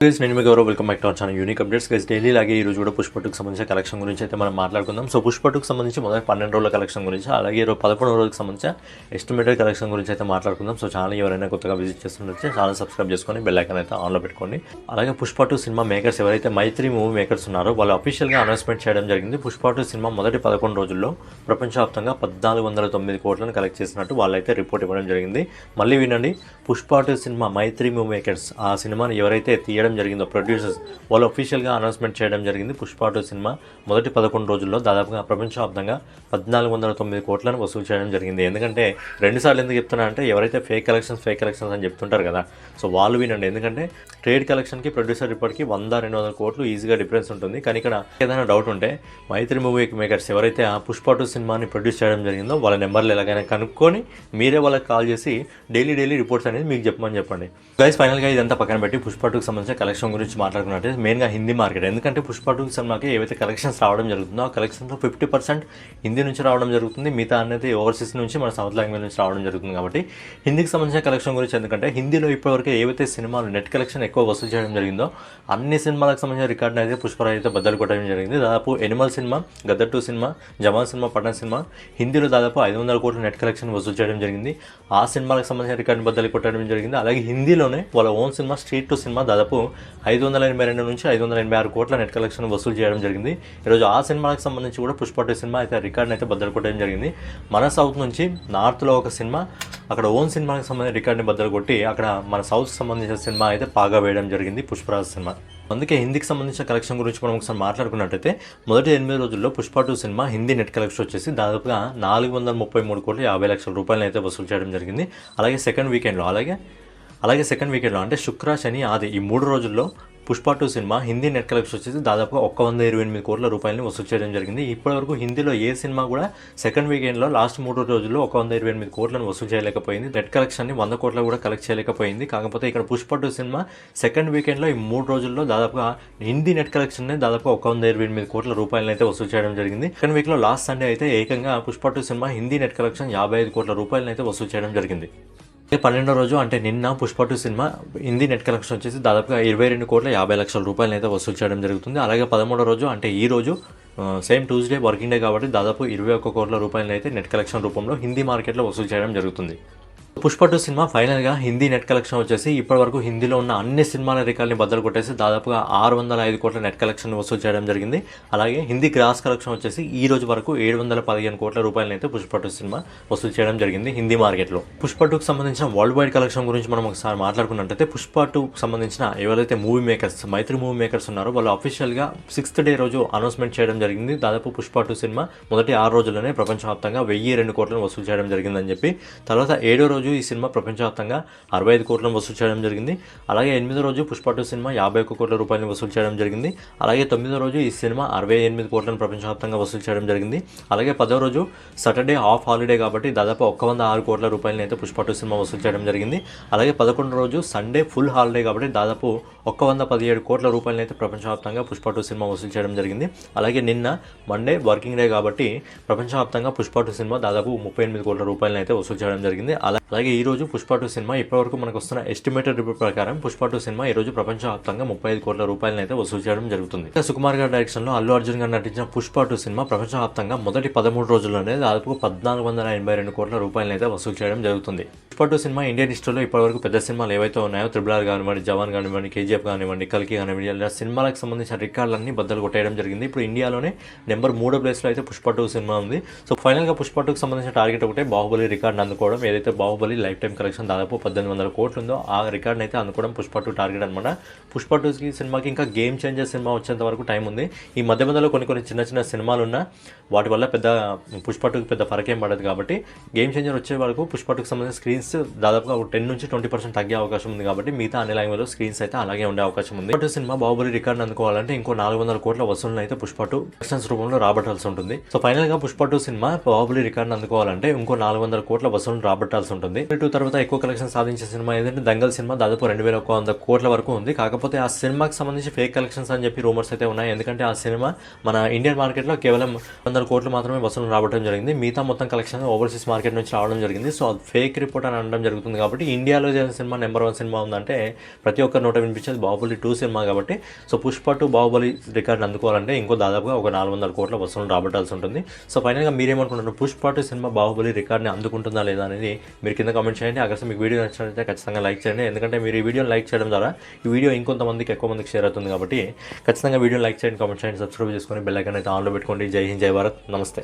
Guys నేను మీ Gaurav welcome back to our channel unique updates guys daily లాగే ఈ రోజు కూడా పుష్ప 2కి సంబంధించిన కలెక్షన్ గురించి అయితే మనం మాట్లాడుకుందాం. సో పుష్ప 2కి సంబంధించి మొదటి 12 రోజుల కలెక్షన్ గురించి అలాగే 11 రోజులకు సంబంధించిన ఎస్టిమేటెడ్ కలెక్షన్ గురించి అయితే మాట్లాడుకుందాం. సో ఛానల్ ఎవరైనా కొత్తగా విజిట్ చేస్తుంటే ఛానల్ సబ్స్క్రైబ్ చేసుకొని బెల్ ఐకాన్ అయితే ఆన్లో పెట్టుకోండి. అలాగే పుష్ప 2 సినిమా మేకర్స్ ఎవరైతే మైత్రి మూవీ మేకర్స్ ఉన్నారో వాళ్ళు అఫీషియల్గా అనౌన్స్మెంట్ చేయడం జరిగింది. పుష్ప 2 సినిమా మొదటి 11 రోజుల్లో ప్రపంచవ్యాప్తంగా 1409 కోట్లను కలెక్ట్ చేసినట్టు వాళ్ళైతే రిపోర్ట్ ఇవ్వడం జరిగింది. మళ్ళీ వినండి, పుష్ప 2 సినిమా మైత్రి మూవీ మేకర్స్ ఆ సినిమాని ఎవరైతే తీయడం జరిగిందో ప్రొడ్యూసర్స్ వాళ్ళు అఫీషియల్గా అనౌన్స్మెంట్ చేయడం జరిగింది. పుష్ప 2 సినిమా మొదటి 11 రోజుల్లో దాదాపుగా ప్రపంచవ్యాప్తంగా 1409 కోట్లను వసూలు చేయడం జరిగింది. ఎందుకంటే రెండుసార్లు ఎందుకు చెప్తున్నా అంటే ఎవరైతే ఫేక్ కలెక్షన్స్ అని చెప్తుంటారు కదా, సో వాళ్ళు వినండి. ఎందుకంటే ట్రేడ్ కలెక్షన్కి ప్రొడ్యూసర్ రిపోర్ట్కి 100-200 కోట్లు ఈజీగా డిఫరెన్స్ ఉంటుంది. కానీ ఇక్కడ ఏదైనా డౌట్ ఉంటే మైత్రి మూవీ మేకర్స్ ఎవరైతే ఆ పుష్ప 2 సినిమాని ప్రొడ్యూస్ చేయడం జరిగిందో వాళ్ళ నెంబర్లు ఎలాగైనా కనుక్కొని మీరే వాళ్ళకి కాల్ చేసి డైలీ రిపోర్ట్స్ అనేది మీకు చెప్పండి. గైస్ ఫైనల్గా ఇదంతా పక్కన పెట్టి పుష్ప 2కి సంబంధించిన కలెక్షన్ గురించి మాట్లాడుకున్నట్టే మెయిన్గా హిందీ మార్కెట్. ఎందుకంటే పుష్ప 2 సినిమాకి ఏవైతే కలెక్షన్స్ రావడం జరుగుతుందో ఆ కలెక్షన్లో 50% హిందీ నుంచి రావడం జరుగుతుంది, మిగతా అనేది ఓవర్సీస్ నుంచి మన సౌత్ లాంగ్వేజ్ నుంచి రావడం జరుగుతుంది. కాబట్టి హిందీకి సంబంధించిన కలెక్షన్ గురించి, ఎందుకంటే హిందీలో ఇప్పటివరకు ఏవైతే సినిమాలు నెట్ కలెక్షన్ ఎక్కువ వసూలు చేయడం జరిగిందో అన్ని సినిమాలకు సంబంధించిన రికార్డును అయితే పుష్పరాజ్ అయితే బద్దలు కొట్టడం జరిగింది. దాదాపు ఎనిమల్ సినిమా, గద్దర్ 2 సినిమా, జవాన్ సినిమా, పఠాన్ సినిమా హిందీలో దాదాపు 500 కోట్ల నెట్ కలెక్షన్ వసూలు చేయడం జరిగింది. ఆ సినిమాలకు సంబంధించిన రికార్డును బద్దలు కొట్టడం జరిగింది. అలాగే హిందీలోనే వాళ్ళ ఓన్ సినిమా స్ట్రీట్ 2 సినిమా దాదాపు 582 నుంచి 586 కోట్ల నెట్ కలెక్షన్ వసూలు చేయడం జరిగింది. ఈరోజు ఆ సినిమాలకు సంబంధించి కూడా పుష్ప 2 సినిమా అయితే రికార్డుని అయితే బద్దలు కొట్టడం జరిగింది. మన సౌత్ నుంచి నార్త్లో ఒక సినిమా అక్కడ ఓన్ సినిమాకి సంబంధించిన రికార్డుని బద్దలు కొట్టి అక్కడ మన సౌత్కి సంబంధించిన సినిమా అయితే పాగా వేయడం జరిగింది పుష్పరాజ్ సినిమా. అందుకే హిందీకి సంబంధించిన కలెక్షన్ గురించి మనం ఒకసారి మాట్లాడుకున్నట్టయితే మొదటి 8 రోజుల్లో Pushpa 2 cinema Hindi net collection వచ్చేసి దాదాపుగా 433,50,00,000 రూపాయలను అయితే వసూలు చేయడం జరిగింది. అలాగే సెకండ్ వీకెండ్లో అంటే శుక్ర, శని, ఆది ఈ 3 రోజుల్లో Pushpa 2 cinema Hindi net collection వచ్చేసి దాదాపుగా 128 కోట్ల రూపాయలని వసూలు చేయడం జరిగింది. ఇప్పటివరకు హిందీలో ఏ సినిమా కూడా సెకండ్ వీకెండ్లో లాస్ట్ 3 రోజుల్లో 128 కోట్లను వసూలు చేయలేకపోయింది. నెట్ కలెక్షన్ని 100 కోట్ల కూడా కలెక్ట్ చేయలేకపోయింది. కాకపోతే ఇక్కడ పుష్ప 2 సినిమా సెకండ్ వీకెండ్లో ఈ 3 రోజుల్లో దాదాపుగా హిందీ నెట్ కలెక్షన్ని దాదాపుగా 128 కోట్ల రూపాయలను అయితే వసూలు చేయడం జరిగింది. సెకండ్ వీక్లో లాస్ట్ సండే అయితే ఏకంగా Pushpa 2 cinema Hindi net collection 55 కోట్ల రూపాయలను అయితే వసూలు చేయడం జరిగింది. 12వ రోజు అంటే నిన్న Pushpa 2 cinema Hindi net collection వచ్చేసి దాదాపుగా 22,50,00,000 రూపాయలను అయితే వసూలు చేయడం జరుగుతుంది. అలాగే 13వ రోజు అంటే ఈ రోజు సేమ్ ట్యూస్డే వర్కింగ్ డే కాబట్టి దాదాపు 21 కోట్ల రూపాయలను అయితే నెట్ కలెక్షన్ రూపంలో హిందీ మార్కెట్లో వసూలు చేయడం జరుగుతుంది. పుష్ప 2 సినిమా ఫైనల్గా హిందీ నెట్ కలెక్షన్ వచ్చేసి ఇప్పటివరకు హిందీలో ఉన్న అన్ని సినిమాల రికార్డుని బద్దలు కొట్టేసి దాదాపుగా 605 కోట్ల నెట్ కలెక్షన్ వసూలు చేయడం జరిగింది. అలాగే హిందీ గ్రాస్ కలెక్షన్ వచ్చేసి ఈ రోజు వరకు 715 కోట్ల రూపాయలను అయితే పుష్ప 2 సినిమా వసూలు చేయడం జరిగింది హిందీ మార్కెట్లో. పుష్ప 2కి సంబంధించిన వరల్డ్ వైడ్ కలెక్షన్ గురించి మనం ఒకసారి మాట్లాడుకున్నట్టయితే పుష్ప 2కి సంబంధించిన ఎవరైతే మూవీ మేకర్స్ మైత్రి మూవీ మేకర్స్ ఉన్నారో వాళ్ళు అఫీషియల్గా 6th డే రోజు అనౌన్స్మెంట్ చేయడం జరిగింది. దాదాపు పుష్ప 2 సినిమా మొదటి 6 రోజుల్లోనే ప్రపంచవ్యాప్తంగా 1002 కోట్లను వసూలు చేయడం జరిగిందని చెప్పి, తర్వాత 7వ రోజు ఈ సినిమా ప్రపంచవ్యాప్తంగా 65 కోట్లను వసూలు చేయడం జరిగింది. అలాగే 8వ రోజు పుష్ప 2 సినిమా 51 కోట్ల రూపాయలను వసూలు చేయడం జరిగింది. అలాగే 9వ రోజు ఈ సినిమా 68 కోట్లను ప్రపంచవ్యాప్తంగా వసూలు చేయడం జరిగింది. అలాగే 10వ రోజు సాటర్డే హాఫ్ హాలిడే కాబట్టి దాదాపు 106 కోట్ల రూపాయలను అయితే పుష్ప 2 సినిమా వసూలు చేయడం జరిగింది. అలాగే 11వ రోజు సండే ఫుల్ హాలిడే కాబట్టి దాదాపు 117 కోట్ల రూపాయలను అయితే ప్రపంచవ్యాప్తంగా పుష్ప 2 సినిమా వసూలు చేయడం జరిగింది. అలాగే నిన్న మండే వర్కింగ్ డే కాబట్టి ప్రపంచవ్యాప్తంగా పుష్ప 2 సినిమా దాదాపు 38 కోట్ల రూపాయలను అయితే వసూలు చేయడం జరిగింది. అలాగే ఈ రోజు పుష్ప 2 సినిమా ఇప్పటివరకు మనకు వస్తున్న ఎస్టిమేటెడ్ రిపోర్ట్ ప్రకారం పుష్ప 2 సినిమా ఈ రోజు ప్రపంచవ్యాప్తంగా 35 కోట్ల రూపాయలను అయితే వసూలు చేయడం జరుగుతుంది. సుకుమార్ గారి డైరెక్షన్ లో అల్లు అర్జున్ గారు నటించిన పుష్ప 2 సినిమా ప్రపంచవ్యాప్తంగా మొదటి 13 రోజుల్లోనే దాదాపు 1482 కోట్ల రూపాయలను అయితే వసూలు చేయడం జరుగుతుంది. పుష్ప 2 సినిమా ఇండియన్ హిస్టరీలో ఇప్పటివరకు పెద్ద సినిమాలు ఏవైతే ఉన్నాయో RRR కానివ్వండి, జవాన్ కానివ్వండి, KGF కానివ్వండి, కల్కి కానివ్వండి, ఇలా సినిమాలకు సంబంధించిన రికార్డులన్నీ బద్దలు కొట్టేయడం జరిగింది. ఇప్పుడు ఇండియాలోనే నెంబర్ 3వ ప్లేస్లో అయితే పుష్ప 2 సినిమా ఉంది. సో ఫైనల్గా పుష్ప 2కి సంబంధించిన టార్గెట్ ఒకటే బాహుబలి రికార్డును అందుకోవడం. ఏదైతే బాహుబలి లైఫ్ టైం కలెక్షన్ దాదాపు 1800 కోట్లు ఉందో ఆ రికార్డుని అయితే అందుకోవడం పుష్ప 2 టార్గెట్ అనమాట. పుష్ప 2 సినిమాకి ఇంకా గేమ్ చేంజర్ సినిమా వచ్చేంత వరకు టైం ఉంది. ఈ మధ్యలో కొన్ని చిన్న సినిమాలు ఉన్నా వాటి వల్ల పెద్ద పుష్ప 2కి పెద్ద ఫరకేం పడదు. కాబట్టి గేమ్ చేంజర్ వచ్చే వరకు పుష్ప 2కి సంబంధించిన స్క్రీన్స్ దాదాపుగా 10 నుంచి 20% తగ్గే అవకాశం ఉంది. కాబట్టి మిగతా అన్ని లాంగ్వేజ్లో స్క్రీన్స్ అయితే అలాగే ఉండే అవకాశం ఉంది. పుష్ప 2 సినిమా బాహుబలి రికార్డు అందుకోవాలంటే ఇంకో 400 కోట్ల వసూలను అయితే పుష్ప 2 కలెక్షన్స్ రూపంలో రాబట్టాల్సి ఉంటుంది. సో ఫైనల్ గా పుష్ప 2 సినిమా బాహుబలి రికార్డు అందుకోవాలంటే ఇంకో 400 కోట్ల వసూలను రాబట్టాల్సి ఉంటుంది. 2 తర్వాత ఎక్కువ కలెక్షన్ సాధించే సినిమా ఏంటంటే దంగల్ సినిమా దాదాపు 2100 కోట్ల వరకు ఉంది. కాకపోతే ఆ సినిమాకి సంబంధించి ఫేక్ కలెక్షన్స్ అని చెప్పి రూమర్స్ అయితే ఉన్నాయి. ఎందుకంటే ఆ సినిమా మన ఇండియన్ మార్కెట్లో కేవలం 100 కోట్లు మాత్రమే వసూలు రావడం జరిగింది. మిగతా మొత్తం కలెక్షన్ ఓవర్సీస్ మార్కెట్ నుంచి రావడం జరిగింది. సో అది ఫేక్ రిపోర్ట్ అని అనడం జరుగుతుంది. కాబట్టి ఇండియాలో చేసిన సినిమా నెంబర్ 1 సినిమా ఉందంటే ప్రతి ఒక్కరి నోట వినిపించేది బాహుబలి 2 సినిమా. కాబట్టి సో పుష్ప 2 బాహుబలి రికార్డు అందుకోవాలంటే ఇంకో దాదాపుగా ఒక 400 కోట్ల వసూలు రాబట్టాల్సి ఉంటుంది. సో ఫైనల్గా మీరేమనుకుంటున్నారు, పుష్ప 2 సినిమా బాహుబలి రికార్డ్ని అందుకుంటుందా లేదా అనేది మీరు కింద కామెంట్ చేయండి. అక్కడ మీకు వీడియో నచ్చినట్లయితే ఖచ్చితంగా లైక్ చేయండి. ఎందుకంటే మీరు ఈ వీడియోని లైక్ చేయడం ద్వారా ఈ వీడియో ఇంకొంతమందికి ఎక్కువ మందికి షేర్ అవుతుంది. కాబట్టి ఖచ్చితంగా వీడియోని లైక్ చేయండి, కామెంట్ చేయండి, సబ్స్క్రైబ్ చేసుకొని బెల్ ఐకాన్ అయితే ఆన్లో పెట్టుకోండి. జై హింద్, జై భారత్, నమస్తే.